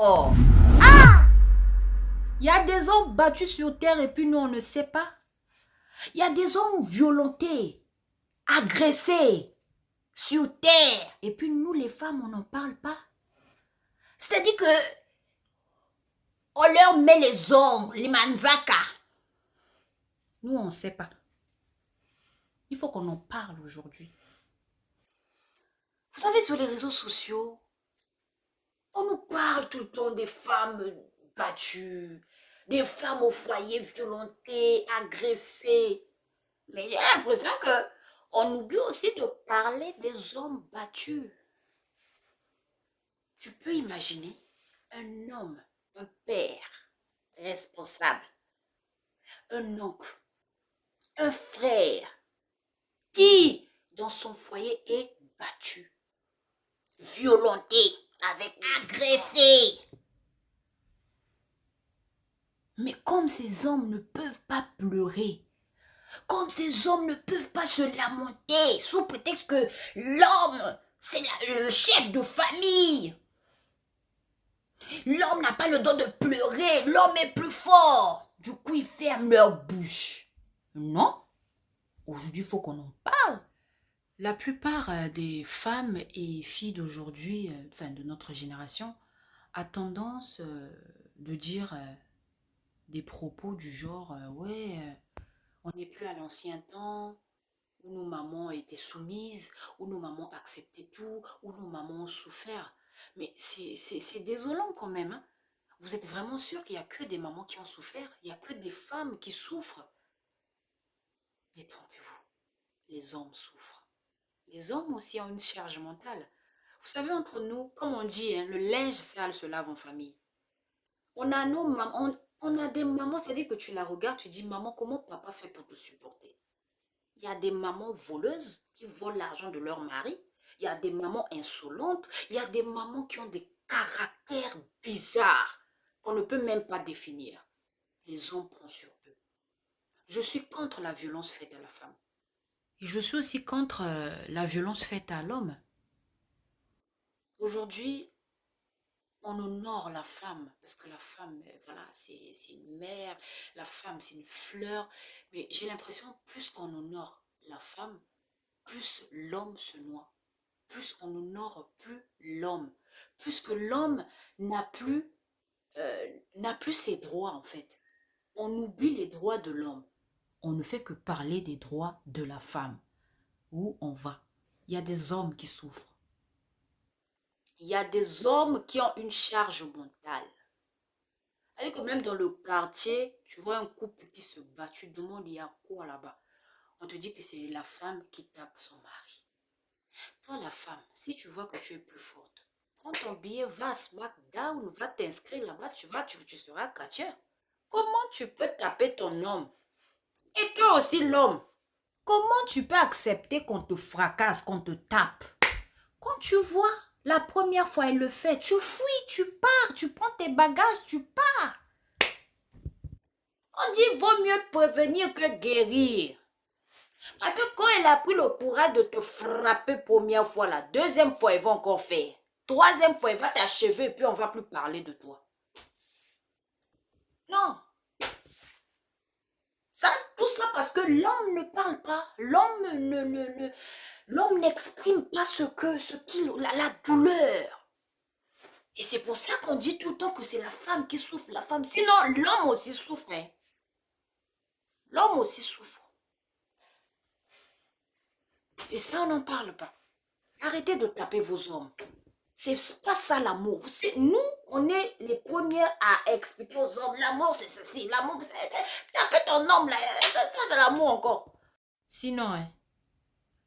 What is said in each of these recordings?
Oh. Il y a des hommes battus sur terre et puis nous, on ne sait pas. Il y a des hommes violentés, agressés sur terre. Et puis nous, les femmes, on n'en parle pas. C'est-à-dire que on leur met les ongles, les manzaka. Nous, on ne sait pas. Il faut qu'on en parle aujourd'hui. Vous savez, sur les réseaux sociaux, on nous parle tout le temps des femmes battues, des femmes au foyer violentées, agressées. Mais j'ai l'impression qu'on oublie aussi de parler des hommes battus. Tu peux imaginer un homme, un père responsable, un oncle, un frère qui, dans son foyer, est battu, violenté, agressé. Mais comme ces hommes ne peuvent pas pleurer, comme ces hommes ne peuvent pas se lamenter sous prétexte que l'homme, c'est le chef de famille. L'homme n'a pas le droit de pleurer, l'homme est plus fort. Du coup, ils ferment leur bouche. Non, aujourd'hui, il faut qu'on en parle. La plupart des femmes et filles d'aujourd'hui, enfin de notre génération, a tendance de dire des propos du genre ouais, on n'est plus à l'ancien temps, où nos mamans étaient soumises, où nos mamans acceptaient tout, où nos mamans ont souffert. Mais c'est désolant quand même. Hein. Vous êtes vraiment sûr qu'il n'y a que des mamans qui ont souffert? Il n'y a que des femmes qui souffrent? Détrompez-vous, les hommes souffrent. Les hommes aussi ont une charge mentale. Vous savez, entre nous, comme on dit, hein, le linge sale se lave en famille. On a nos mamans, on a des mamans, c'est-à-dire que tu la regardes, tu dis, maman, comment papa fait pour te supporter? Il y a des mamans voleuses qui volent l'argent de leur mari. Il y a des mamans insolentes. Il y a des mamans qui ont des caractères bizarres qu'on ne peut même pas définir. Les hommes prennent sur eux. Je suis contre la violence faite à la femme. Et je suis aussi contre la violence faite à l'homme. Aujourd'hui, on honore la femme, parce que la femme, voilà, c'est une mère, la femme, c'est une fleur. Mais j'ai l'impression, plus qu'on honore la femme, plus l'homme se noie. Plus on honore plus l'homme. Plus que l'homme n'a plus ses droits, en fait. On oublie les droits de l'homme. On ne fait que parler des droits de la femme. Où on va? Il y a des hommes qui souffrent. Il y a des hommes qui ont une charge mentale. C'est-à-dire que même dans le quartier, tu vois un couple qui se bat, tu te demandes il y a quoi là-bas. On te dit que c'est la femme qui tape son mari. Toi, la femme, si tu vois que tu es plus forte, prends ton billet, va à SmackDown, va t'inscrire là-bas, tu seras catcheur. Comment tu peux taper ton homme? Et toi aussi l'homme. Comment tu peux accepter qu'on te fracasse, qu'on te tape? Quand tu vois, la première fois elle le fait, tu fuis, tu pars, tu prends tes bagages, tu pars. On dit vaut mieux prévenir que guérir. Parce que quand elle a pris le courage de te frapper première fois, la deuxième fois, elle va encore faire. Troisième fois, elle va t'achever et puis on ne va plus parler de toi. Non. Tout ça parce que l'homme ne parle pas. L'homme n'exprime pas la douleur. Et c'est pour ça qu'on dit tout le temps que c'est la femme qui souffre, la femme. Sinon, l'homme aussi souffre. Hein. L'homme aussi souffre. Et ça, on n'en parle pas. Arrêtez de taper vos hommes. C'est pas ça l'amour. Nous, on est les premières à expliquer aux hommes. L'amour, c'est ceci. L'amour, c'est... Taper ton homme, là, ça c'est l'amour encore. Sinon, hein,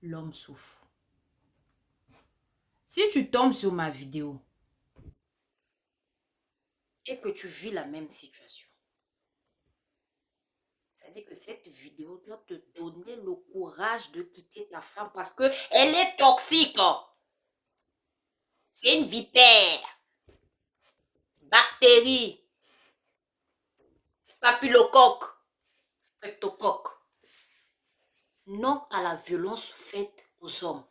l'homme souffre. Si tu tombes sur ma vidéo et que tu vis la même situation, c'est-à-dire que cette vidéo doit te donner le courage de quitter ta femme parce qu'elle est toxique. C'est une vipère. Bactérie. Staphylocoque. Streptocoque. Non à la violence faite aux hommes.